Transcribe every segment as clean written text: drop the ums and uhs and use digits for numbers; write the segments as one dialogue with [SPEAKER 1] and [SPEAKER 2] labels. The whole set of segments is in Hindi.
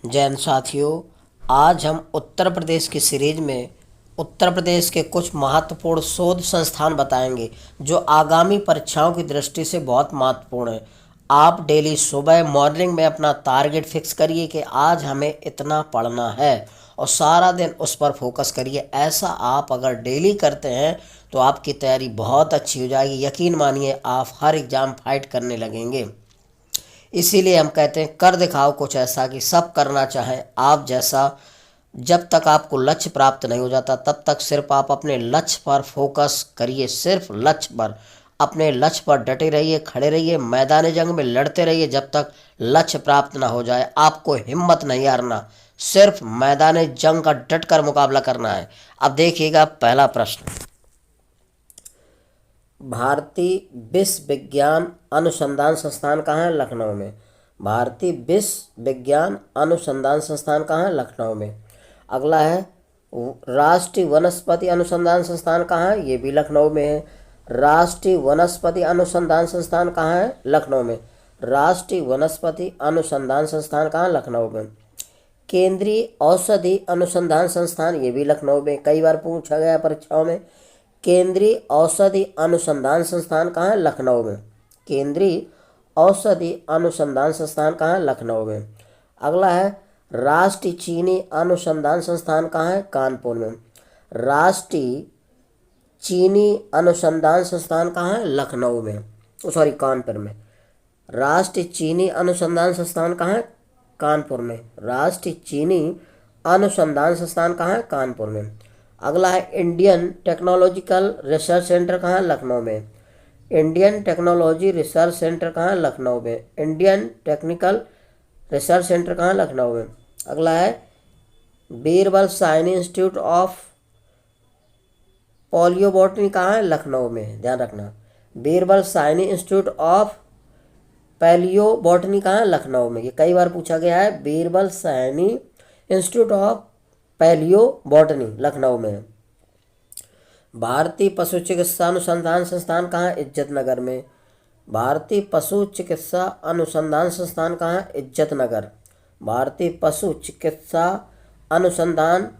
[SPEAKER 1] जैन साथियों, आज हम उत्तर प्रदेश की सीरीज में उत्तर प्रदेश के कुछ महत्वपूर्ण शोध संस्थान बताएंगे जो आगामी परीक्षाओं की दृष्टि से बहुत महत्वपूर्ण है। आप डेली सुबह मॉर्निंग में अपना टारगेट फिक्स करिए कि आज हमें इतना पढ़ना है और सारा दिन उस पर फोकस करिए। ऐसा आप अगर डेली करते हैं तो आपकी तैयारी बहुत अच्छी हो जाएगी। यकीन मानिए, आप हर एग्ज़ाम फाइट करने लगेंगे। इसीलिए हम कहते हैं कर दिखाओ कुछ ऐसा कि सब करना चाहें आप जैसा। जब तक आपको लक्ष्य प्राप्त नहीं हो जाता तब तक सिर्फ आप अपने लक्ष्य पर फोकस करिए, सिर्फ लक्ष्य पर। अपने लक्ष्य पर डटे रहिए, खड़े रहिए, मैदानी जंग में लड़ते रहिए जब तक लक्ष्य प्राप्त ना हो जाए। आपको हिम्मत नहीं हारना, सिर्फ मैदानी जंग का डट कर मुकाबला करना है। अब देखिएगा पहला प्रश्न। भारतीय विश्व विज्ञान अनुसंधान संस्थान कहाँ है? लखनऊ में। भारतीय विश्व विज्ञान अनुसंधान संस्थान कहाँ है? लखनऊ में। अगला है राष्ट्रीय वनस्पति अनुसंधान संस्थान कहाँ है? ये भी लखनऊ में है। राष्ट्रीय वनस्पति अनुसंधान संस्थान कहाँ है? लखनऊ में। राष्ट्रीय वनस्पति अनुसंधान संस्थान कहाँ? लखनऊ में। केंद्रीय औषधि अनुसंधान संस्थान, ये भी लखनऊ में। कई बार पूछा गया परीक्षाओं में। केंद्रीय औषधि अनुसंधान संस्थान कहाँ है? लखनऊ में। केंद्रीय औषधि अनुसंधान संस्थान कहाँ है? लखनऊ में। अगला है राष्ट्रीय चीनी अनुसंधान संस्थान कहाँ है? कानपुर में। राष्ट्रीय चीनी अनुसंधान संस्थान कहाँ है? लखनऊ में, सॉरी कानपुर में। राष्ट्रीय चीनी अनुसंधान संस्थान कहाँ है? कानपुर में। राष्ट्रीय चीनी अनुसंधान संस्थान कहाँ है? कानपुर में। अगला है इंडियन टेक्नोलॉजिकल रिसर्च सेंटर कहाँ है? लखनऊ में। इंडियन टेक्नोलॉजी रिसर्च सेंटर कहाँ है? लखनऊ में। इंडियन टेक्निकल रिसर्च सेंटर कहाँ है? लखनऊ में। अगला है Birbal Sahni institute of palaeobotany कहाँ है? लखनऊ में, ध्यान रखना। Birbal Sahni institute of palaeobotany कहाँ है? लखनऊ में। ये कई बार पूछा गया है। Birbal Sahni institute of palaeobotany Lucknow में। भारतीय पशु चिकित्सा अनुसंधान संस्थान कहाँ है? इज्जत नगर में। भारतीय पशु चिकित्सा अनुसंधान संस्थान कहाँ है? इज्जत नगर। भारतीय पशु चिकित्सा अनुसंधान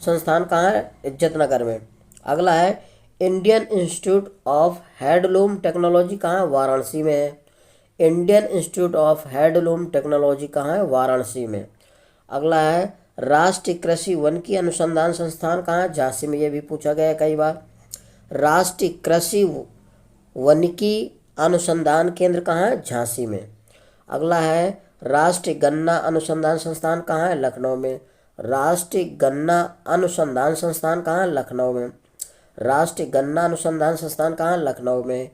[SPEAKER 1] संस्थान कहाँ है? इज्जत नगर में। अगला है Indian institute of handloom technology कहाँ है? वाराणसी में है। Indian institute of handloom technology कहाँ है? वाराणसी में। अगला है राष्ट्रीय कृषि वनिकी अनुसंधान संस्थान कहाँ है? झांसी में। ये भी पूछा गया है कई बार। राष्ट्रीय कृषि वनिकी अनुसंधान केंद्र कहाँ है? झांसी में। अगला है राष्ट्रीय गन्ना अनुसंधान संस्थान कहाँ है? लखनऊ में। राष्ट्रीय गन्ना अनुसंधान संस्थान कहाँ है? लखनऊ में। राष्ट्रीय गन्ना अनुसंधान संस्थान कहाँ है? लखनऊ में।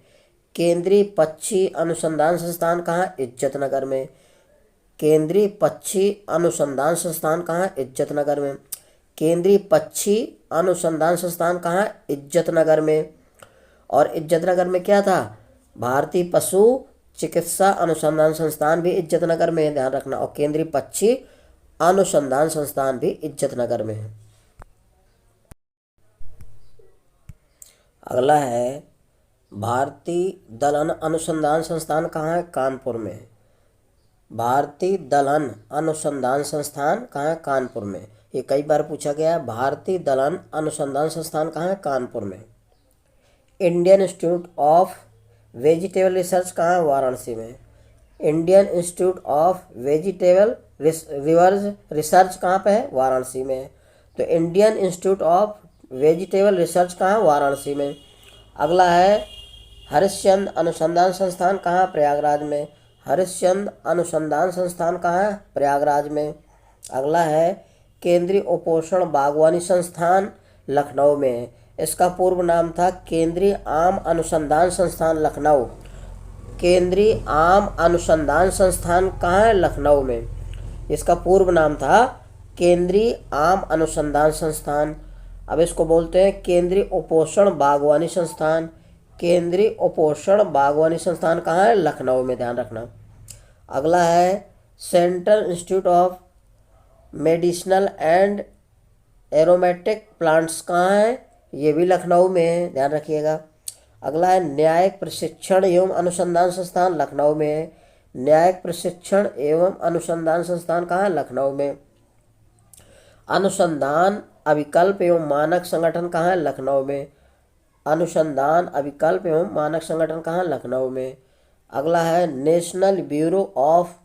[SPEAKER 1] केंद्रीय पक्षी अनुसंधान संस्थान कहाँ है? इज्जत नगर में। केंद्रीय पक्षी अनुसंधान संस्थान कहाँ है? इज्जत नगर में। केंद्रीय पक्षी अनुसंधान संस्थान कहाँ है? इज्जत नगर में। और इज्जत नगर में क्या था? भारतीय पशु चिकित्सा अनुसंधान संस्थान भी इज्जत नगर में है, ध्यान रखना। और केंद्रीय पक्षी अनुसंधान संस्थान भी इज्जत नगर में है। अगला है भारतीय दलहन अनुसंधान संस्थान कहाँ है? कानपुर में। भारतीय दलहन अनुसंधान संस्थान कहाँ है? कानपुर में। ये कई बार पूछा गया है। भारतीय दलहन अनुसंधान संस्थान कहाँ है? कानपुर में। Indian institute of vegetable research कहाँ है? वाराणसी में। Indian institute of vegetable research कहाँ पे है? वाराणसी में। तो Indian institute of vegetable research कहाँ है? वाराणसी में। अगला है हरिश्चंद्र अनुसंधान संस्थान कहाँ? प्रयागराज में। हरिश्चंद्र अनुसंधान संस्थान कहाँ है? प्रयागराज में। अगला है केंद्रीय उपोषण बागवानी संस्थान लखनऊ में। इसका पूर्व नाम था केंद्रीय आम अनुसंधान संस्थान लखनऊ। केंद्रीय आम अनुसंधान संस्थान कहाँ है? लखनऊ में। इसका पूर्व नाम था केंद्रीय आम अनुसंधान संस्थान। अब इसको बोलते हैं केंद्रीय उपोषण बागवानी संस्थान। केंद्रीय उपोषण बागवानी संस्थान कहाँ है? लखनऊ में, ध्यान रखना। अगला है central institute of medicinal and aromatic plants कहाँ है? ये भी लखनऊ में है, ध्यान रखिएगा। अगला है न्यायिक प्रशिक्षण एवं अनुसंधान संस्थान लखनऊ में है। न्यायिक प्रशिक्षण एवं अनुसंधान संस्थान कहाँ है? लखनऊ में। अनुसंधान अभिकल्प एवं मानक संगठन कहाँ है? लखनऊ में। अनुसंधान अभिकल्प एवं मानक संगठन कहाँ है? लखनऊ में। अगला है national bureau of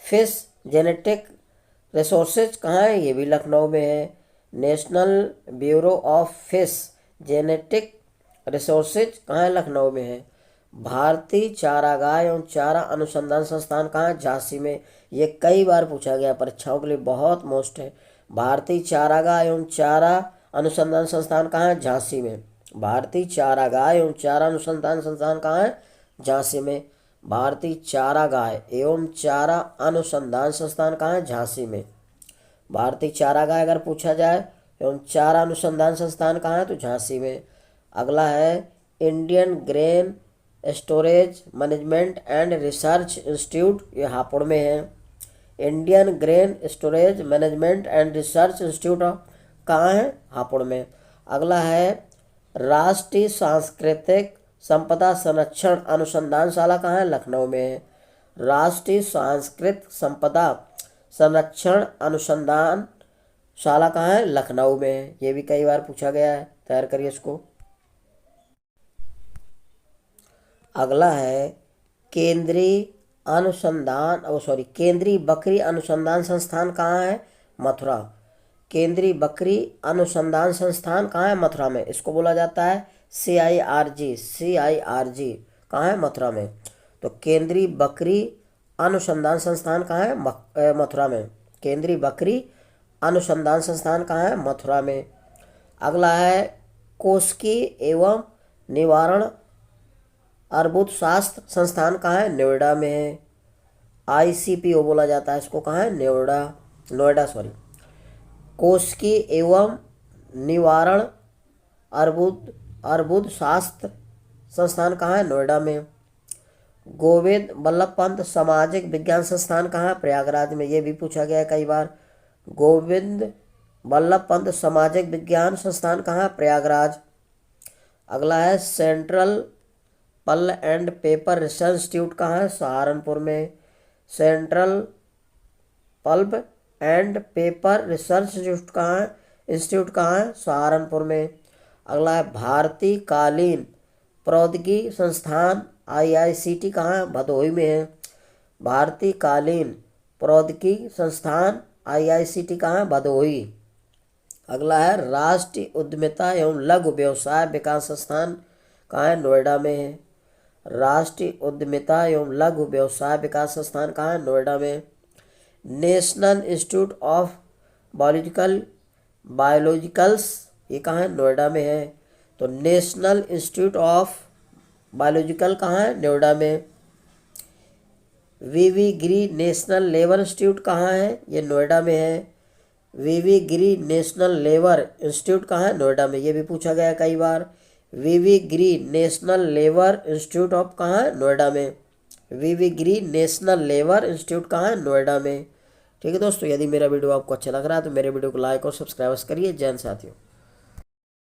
[SPEAKER 1] fish genetic resources कहाँ है? ये भी लखनऊ में है। National bureau of fish genetic resources कहाँ है? लखनऊ में है। भारतीय चारागाह एवं चारा अनुसंधान संस्थान कहाँ है? झांसी में। ये कई बार पूछा गया परीक्षाओं के लिए, बहुत मोस्ट है। भारतीय चारागाह एवं चारा अनुसंधान संस्थान कहाँ है? झांसी में। भारतीय चारागाह एवं चारा अनुसंधान संस्थान कहाँ है? झांसी में। भारतीय चारागाह एवं चारा अनुसंधान संस्थान कहाँ है? झांसी में। भारतीय चारागाह अगर पूछा जाए एवं चारा अनुसंधान संस्थान कहाँ है? तो झांसी में। अगला है Indian grain storage management and research institute, ये हापुड़ में है। Indian grain storage management and research institute कहाँ है? हापुड़ में। अगला है राष्ट्रीय सांस्कृतिक संपदा संरक्षण अनुसंधानशाला कहाँ है? लखनऊ में है। राष्ट्रीय सांस्कृतिक संपदा संरक्षण अनुसंधान शाला कहाँ है? लखनऊ में है। ये भी कई बार पूछा गया है, तैयार करिए इसको। अगला है केंद्रीय बकरी अनुसंधान संस्थान कहाँ है? मथुरा। केंद्रीय बकरी अनुसंधान संस्थान कहाँ है? मथुरा में। इसको बोला जाता है CIRG कहाँ है? मथुरा में। तो केंद्रीय बकरी अनुसंधान संस्थान कहाँ है? मथुरा में। केंद्रीय बकरी अनुसंधान संस्थान कहाँ है? मथुरा में। अगला है कोशिकी एवं निवारण अर्बुदशास्त्र संस्थान कहाँ है? नोएडा में है। ICPO बोला जाता है इसको, कहाँ है? नोएडा कोशिकी एवं निवारण अर्बुदशास्त्र संस्थान कहाँ है? नोएडा में। गोविंद बल्लभ पंत सामाजिक विज्ञान संस्थान कहाँ है? प्रयागराज में। ये भी पूछा गया है कई बार। गोविंद बल्लभ पंत सामाजिक विज्ञान संस्थान कहाँ है? प्रयागराज। अगला है central pulp and paper research institute कहाँ है? सहारनपुर में। Central pulp and paper research institute कहाँ है? सहारनपुर में। अगला है भारतीय कालीन प्रौद्योगिकी संस्थान IICT कहाँ है? भदोही में है। भारतीय कालीन प्रौद्योगिकी संस्थान IICT कहाँ है? भदोही। अगला है राष्ट्रीय उद्यमिता एवं लघु व्यवसाय विकास संस्थान कहाँ है? नोएडा में है। राष्ट्रीय उद्यमिता एवं लघु व्यवसाय विकास संस्थान कहाँ है? नोएडा में। नेशनल इंस्टीट्यूट ऑफ बायोलॉजिकल्स ये कहाँ है? नोएडा में है। तो नेशनल इंस्टीट्यूट ऑफ बायोलॉजिकल कहाँ है? नोएडा में। VV गिरी नेशनल लेबर इंस्टीट्यूट कहाँ है? ये नोएडा में है। VV गिरी नेशनल लेबर इंस्टीट्यूट कहाँ है? नोएडा में। ये भी पूछा गया कई बार। VV Giri national labour institute of कहाँ है? नोएडा में। VV गिरी नेशनल लेबर इंस्टीट्यूट कहाँ है? नोएडा में। ठीक है दोस्तों, यदि मेरा वीडियो आपको अच्छा लग रहा है तो मेरे वीडियो को लाइक और सब्सक्राइब करिए। जय हिंद साथियों।